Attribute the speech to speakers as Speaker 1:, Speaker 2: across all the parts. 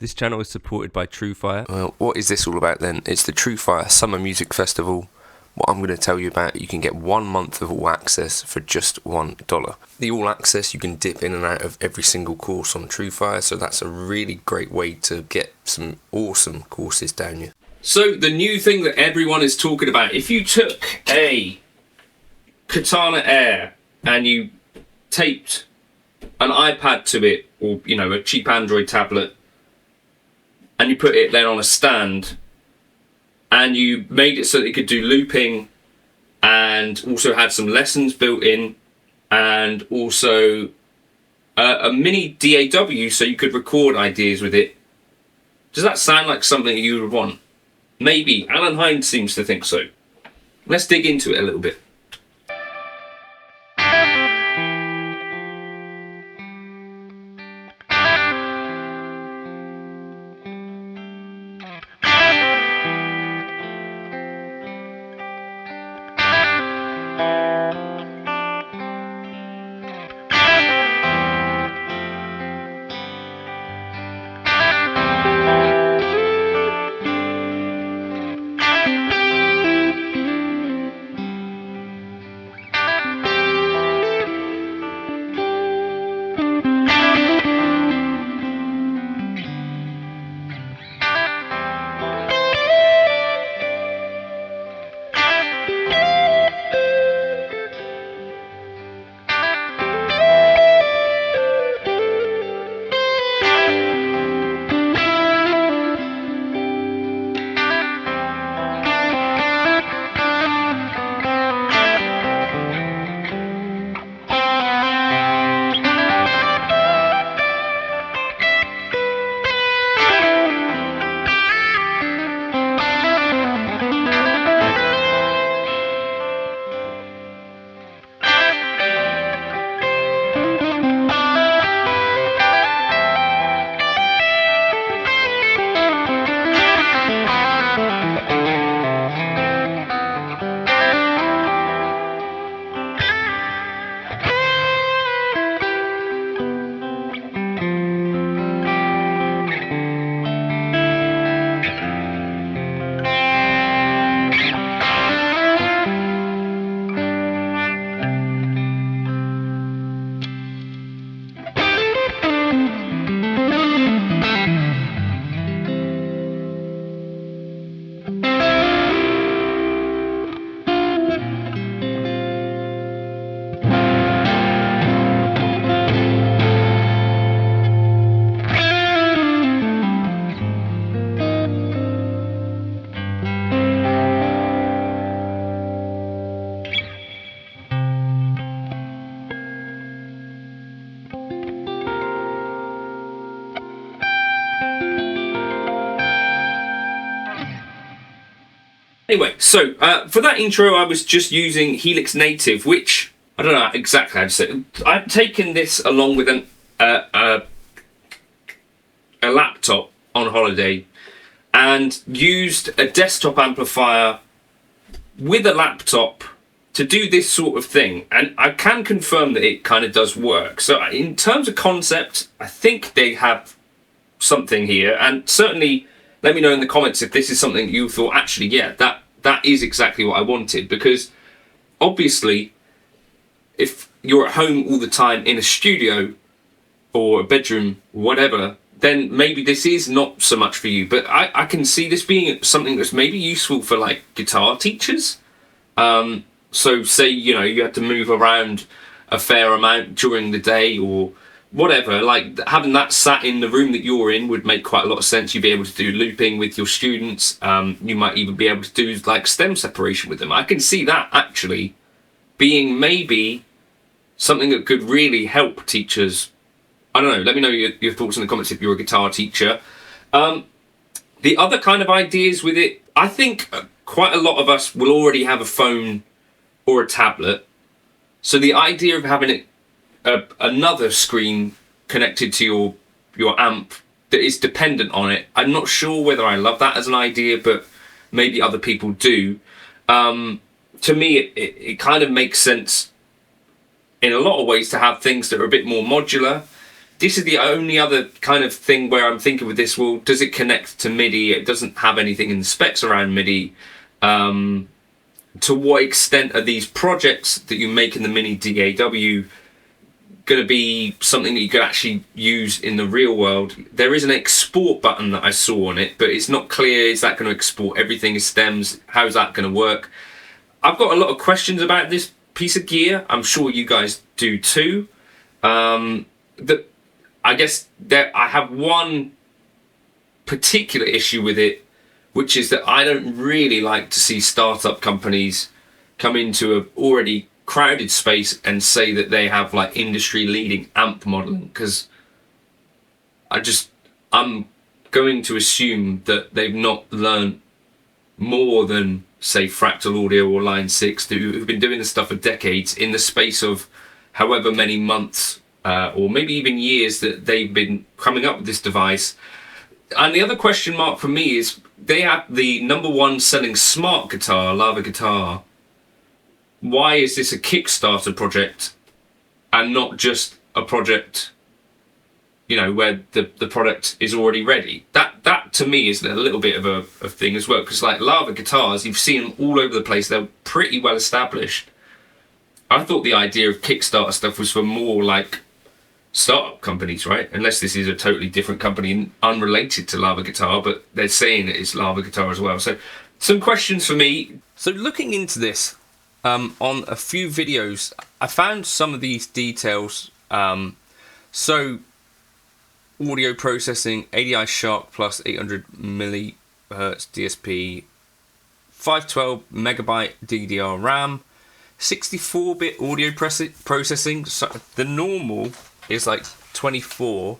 Speaker 1: This channel is supported by Truefire.
Speaker 2: Well, what is this all about then? It's the Truefire Summer Music Festival. What I'm going to tell you about, you can get 1 month of all access for just $1. The all access, you can dip in and out of every single course on Truefire, so that's a really great way to get some awesome courses down you.
Speaker 3: So the new thing that everyone is talking about, if you took a Katana Air and you taped an iPad to it, or a cheap Android tablet, and you put it then on a stand, and you made it so that it could do looping, and also had some lessons built in, and also a mini DAW so you could record ideas with it. Does that sound like something you would want? Maybe. Allen Hinds seems to think so. Let's dig into it a little bit. Anyway, so for that intro, I was just using Helix Native, which I don't know exactly how to say it. I've taken this along with a laptop on holiday and used a desktop amplifier with a laptop to do this sort of thing, and I can confirm that it kind of does work. So in terms of concept, I think they have something here, and certainly let me know in the comments if this is something you thought, actually, yeah, that is exactly what I wanted. Because obviously, if you're at home all the time in a studio or a bedroom, whatever, then maybe this is not so much for you. But I can see this being something that's maybe useful for like guitar teachers. So say, you had to move around a fair amount during the day or whatever, like having that sat in the room that you're in would make quite a lot of sense. You'd be able to do looping with your students. You might even be able to do like stem separation with them. I can see that actually being maybe something that could really help teachers. I don't know, let me know your thoughts in the comments if you're a guitar teacher. The other kind of ideas with it, I think quite a lot of us will already have a phone or a tablet. So the idea of having it another screen connected to your amp that is dependent on it, I'm not sure whether I love that as an idea, but maybe other people do. To me, it kind of makes sense in a lot of ways to have things that are a bit more modular. this is the only other kind of thing where I'm thinking with this, well, does it connect to MIDI? It doesn't have anything in the specs around MIDI. To what extent are these projects that you make in the mini DAW going to be something that you could actually use in the real world? There is an export button that I saw on it, but it's not clear. Is that going to export everything as stems? How's that going to work? I've got a lot of questions about this piece of gear. I'm sure you guys do too. I guess I have one particular issue with it, which is that I don't really like to see startup companies come into an already crowded space and say that they have like industry leading amp modeling, because I'm going to assume that they've not learned more than, say, Fractal Audio or Line 6, who've been doing this stuff for decades in the space of however many months or maybe even years that they've been coming up with this device. And the other question mark for me is, they have the #1 selling smart guitar, Lava Guitar. Why is this a Kickstarter project and not just a project, you know, where the product is already ready? That to me is a little bit of a thing as well, because like Lava Guitars, you've seen them all over the place. They're pretty well established. I thought the idea of Kickstarter stuff was for more like startup companies, right? Unless this is a totally different company unrelated to Lava Guitar, but they're saying it is Lava Guitar as well. So some questions for me. So looking into this on a few videos, I found some of these details. So audio processing, ADI Shark plus 800 millihertz DSP, 512 megabyte DDR RAM, 64-bit audio processing. So the normal is like 24,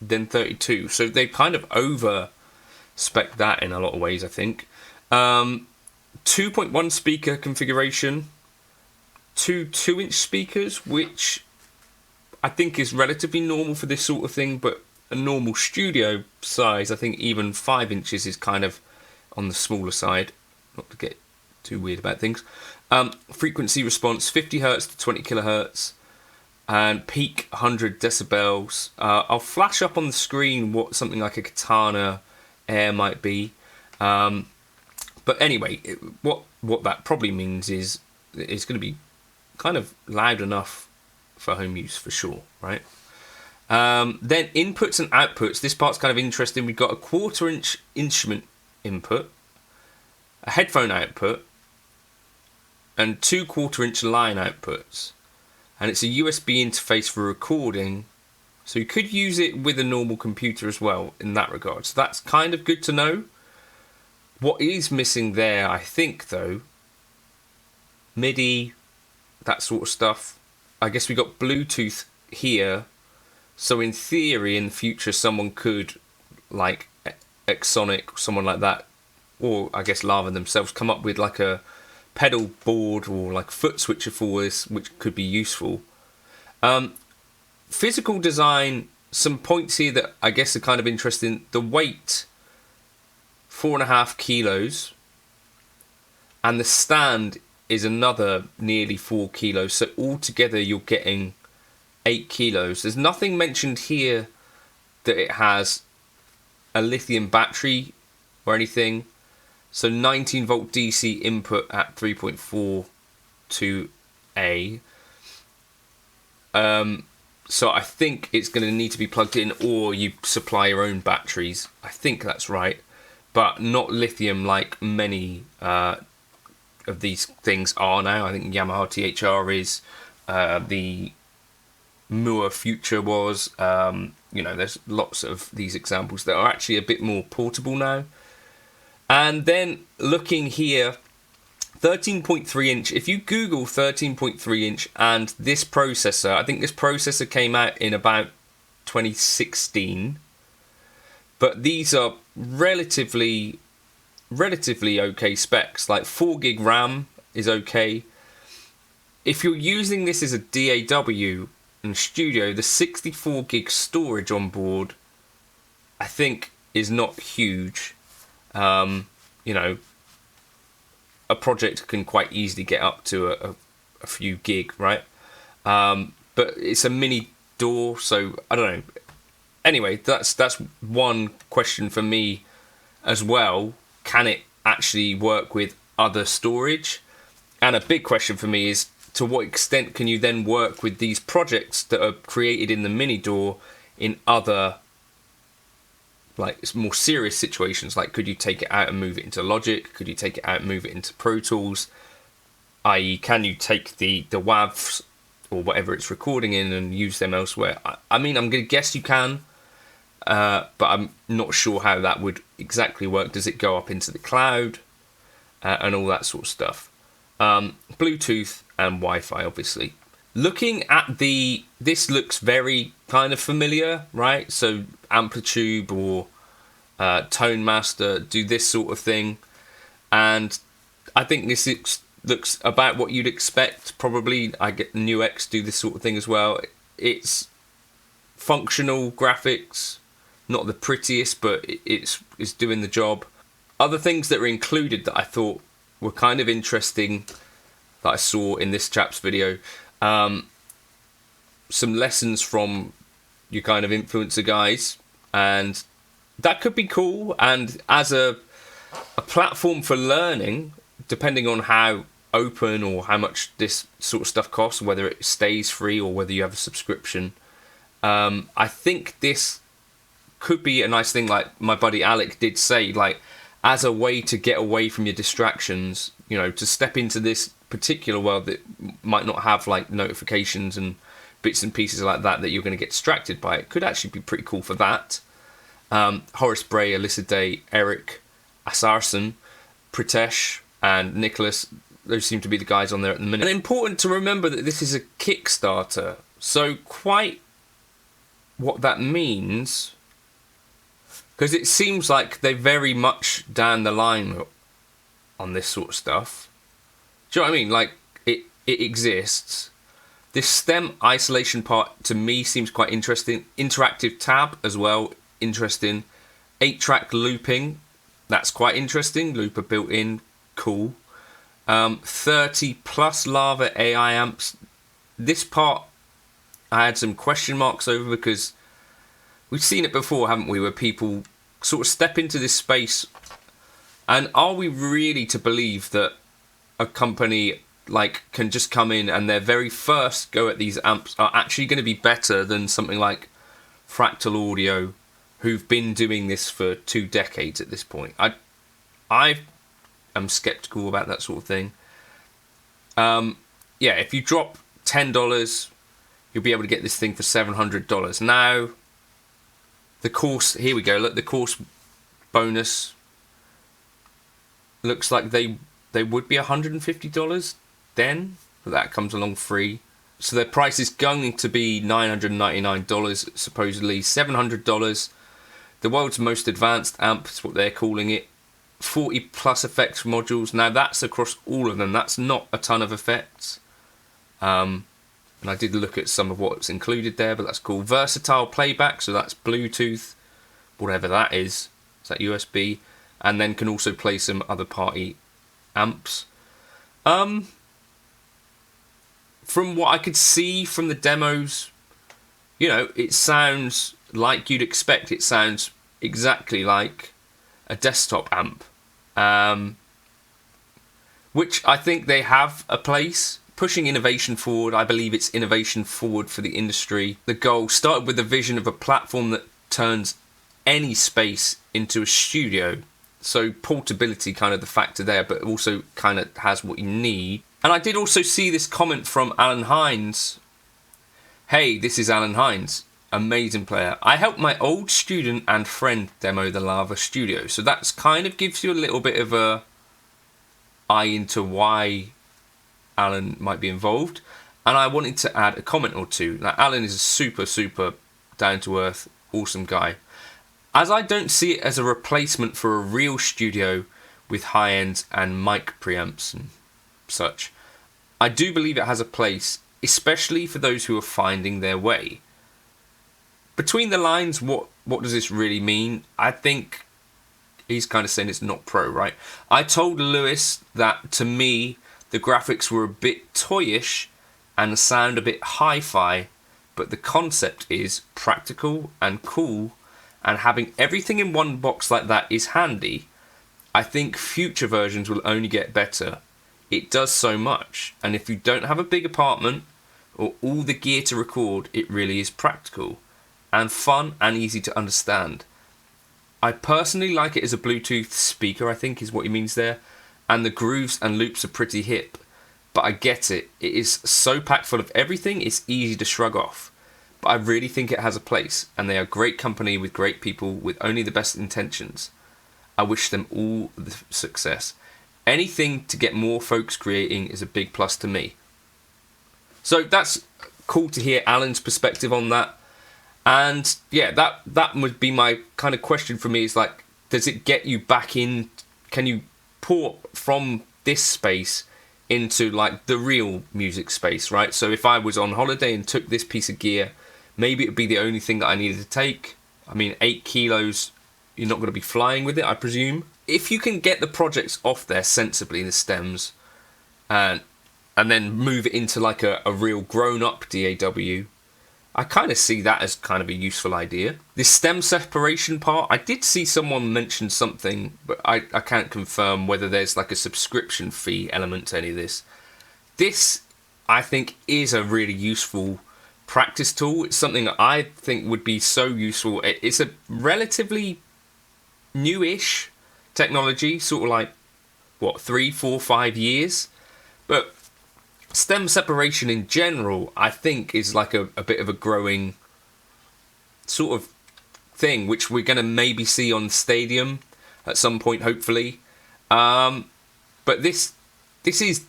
Speaker 3: then 32. So they kind of over spec that in a lot of ways, I think. 2.1 speaker configuration, two 2-inch speakers, which I think is relatively normal for this sort of thing, but a normal studio size, I think even 5 inches is kind of on the smaller side, not to get too weird about things. Frequency response 50 hertz to 20 kilohertz, and peak 100 decibels. I'll flash up on the screen what something like a Katana Air might be. But anyway, what that probably means is it's going to be kind of loud enough for home use for sure, right? Then inputs and outputs. This part's kind of interesting. We've got a 1/4-inch instrument input, a headphone output, and 2 1/4-inch line outputs. And it's a USB interface for recording, so you could use it with a normal computer as well in that regard. So that's kind of good to know. What is missing there, I think, though, MIDI, that sort of stuff. I guess we got Bluetooth here, so in theory, in the future, someone could, like Exonic, someone like that, or I guess Lava themselves, come up with like a pedal board or like foot switcher for this, which could be useful. Physical design, some points here that I guess are kind of interesting. The weight, 4.5 kilos, and the stand is another nearly 4 kilos. So altogether you're getting 8 kilos. There's nothing mentioned here that it has a lithium battery or anything. So 19 volt DC input at 3.42A. So I think it's going to need to be plugged in, or you supply your own batteries. I think that's right. But not lithium like many of these things are now. I think Yamaha THR is, the Moore Future was. You know, there's lots of these examples that are actually a bit more portable now. And then looking here, 13.3 inch. If you Google 13.3 inch and this processor, I think this processor came out in about 2016. But these are relatively okay specs. Like 4 gig RAM is okay. If you're using this as a DAW and studio, the 64 gig storage on board, I think, is not huge. You know, a project can quite easily get up to a few gig, right? But it's a mini
Speaker 1: DAW, so I don't know. Anyway, that's one question for me as well. Can it actually work with other storage? And a big question for me is, to what extent can you then work with these projects that are created in the mini DAW in other, like, more serious situations? Like, could you take it out and move it into Logic? Could you take it out and move it into Pro Tools? I.e., can you take the WAVs or whatever it's recording in and use them elsewhere? I mean, I'm going to guess you can, but I'm not sure how that would exactly work. Does it go up into the cloud and all that sort of stuff? Bluetooth and Wi-Fi, obviously. Looking at this looks very kind of familiar, right? So Amplitude or Tone Master do this sort of thing, and I think this looks about what you'd expect. Probably I get newish do this sort of thing as well. It's functional graphics, not the prettiest, but it's doing the job. Other things that are included that I thought were kind of interesting that I saw in this chap's video, some lessons from your kind of influencer guys, and that could be cool. And as a platform for learning, depending on how open or how much this sort of stuff costs, whether it stays free or whether you have a subscription, I think this could be a nice thing. Like my buddy Alec did say, like, as a way to get away from your distractions, you know, to step into this particular world that might not have like notifications and bits and pieces like that you're going to get distracted by. It could actually be pretty cool for that. Horace Bray, Alyssa Day, Eric Asarson, Pritesh and Nicholas, those seem to be the guys on there at the minute. And important to remember that this is a Kickstarter, so quite what that means, because it seems like they're very much down the line on this sort of stuff. Do you know what I mean? Like, it exists. This stem isolation part to me seems quite interesting. Interactive tab as well, interesting. 8-track looping, that's quite interesting. Looper built in, cool. 30 plus Lava AI amps. This part I had some question marks over, because we've seen it before, haven't we, where people sort of step into this space, and are we really to believe that a company like can just come in and their very first go at these amps are actually going to be better than something like Fractal Audio, who've been doing this for 2 decades at this point? I am skeptical about that sort of thing. Yeah, if you drop $10, you'll be able to get this thing for $700. Now, the course, here we go, look, the course bonus looks like they would be $150 then, but that comes along free. So their price is going to be $999, supposedly $700. The world's most advanced amp is what they're calling it. 40 plus effects modules. Now that's across all of them. That's not a ton of effects. And I did look at some of what's included there, but that's cool. Versatile playback, so that's Bluetooth, whatever that is. Is that USB? And then can also play some other party amps. From what I could see from the demos, you know, it sounds like you'd expect. It sounds exactly like a desktop amp, which I think they have a place. Pushing innovation forward, I believe it's innovation forward for the industry. The goal started with the vision of a platform that turns any space into a studio. So portability, kind of the factor there, but also kind of has what you need. And I did also see this comment from Allen Hinds. Hey, this is Allen Hinds, amazing player. I helped my old student and friend demo the Lava Studio. So that's kind of gives you a little bit of a eye into why Alan might be involved, and I wanted to add a comment or two. Now, Alan is a super down-to-earth, awesome guy. As I don't see it as a replacement for a real studio with high-end and mic preamps and such, I do believe it has a place, especially for those who are finding their way. Between the lines, what does this really mean? I think he's kind of saying it's not pro, right? I told Lewis that, to me, the graphics were a bit toyish and the sound a bit hi-fi, but the concept is practical and cool, and having everything in one box like that is handy. I think future versions will only get better. It does so much, and if you don't have a big apartment or all the gear to record, it really is practical and fun and easy to understand. I personally like it as a Bluetooth speaker, I think is what he means there, and the grooves and loops are pretty hip, but I get it. It is so packed full of everything, it's easy to shrug off. But I really think it has a place, and they are great company with great people with only the best intentions. I wish them all the success. Anything to get more folks creating is a big plus to me. So that's cool to hear Alan's perspective on that. And yeah, that would be my kind of question for me, is like, does it get you back in? Can you port from this space into like the real music space, right? So if I was on holiday and took this piece of gear, maybe it would be the only thing that I needed to take. I mean, 8 kilos, you're not going to be flying with it, I presume. If you can get the projects off there sensibly, the stems, and then move it into like a real grown-up DAW, I kind of see that as kind of a useful idea. This stem separation part, I did see someone mention something, but I can't confirm whether there's like a subscription fee element to any of this. This, I think, is a really useful practice tool. It's something that I think would be so useful. It's a relatively newish technology, sort of like, what, 3, 4, 5 years? But stem separation in general, I think, is like a bit of a growing sort of thing, which we're going to maybe see on Stadium at some point, hopefully. But this is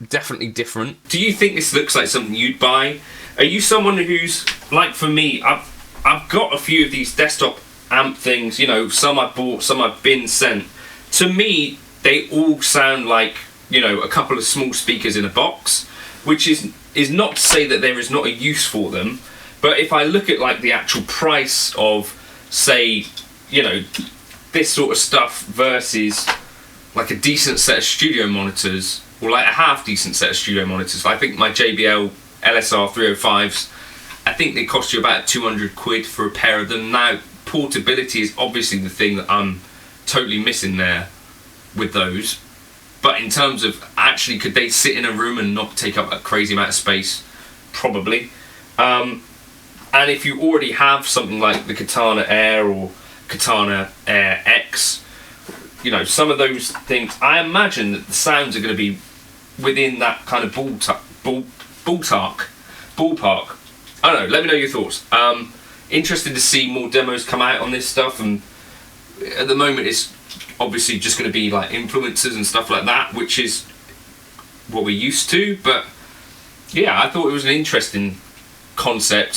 Speaker 1: definitely different.
Speaker 3: Do you think this looks like something you'd buy? Are you someone who's, like for me, I've got a few of these desktop amp things, you know, some I bought, some I've been sent. To me, they all sound like, you know, a couple of small speakers in a box, which is not to say that there is not a use for them, but if I look at like the actual price of, say, you know, this sort of stuff versus like a decent set of studio monitors, or like a half decent set of studio monitors, I think my JBL LSR 305s, I think they cost you about 200 quid for a pair of them. Now, portability is obviously the thing that I'm totally missing there with those. But in terms of actually, could they sit in a room and not take up a crazy amount of space? Probably. And if you already have something like the Katana Air or Katana Air X, you know, some of those things, I imagine that the sounds are going to be within that kind of ballpark. I don't know, let me know your thoughts. Interested to see more demos come out on this stuff, and at the moment it's obviously just going to be like influencers and stuff like that, which is what we're used to. But yeah, I thought it was an interesting concept.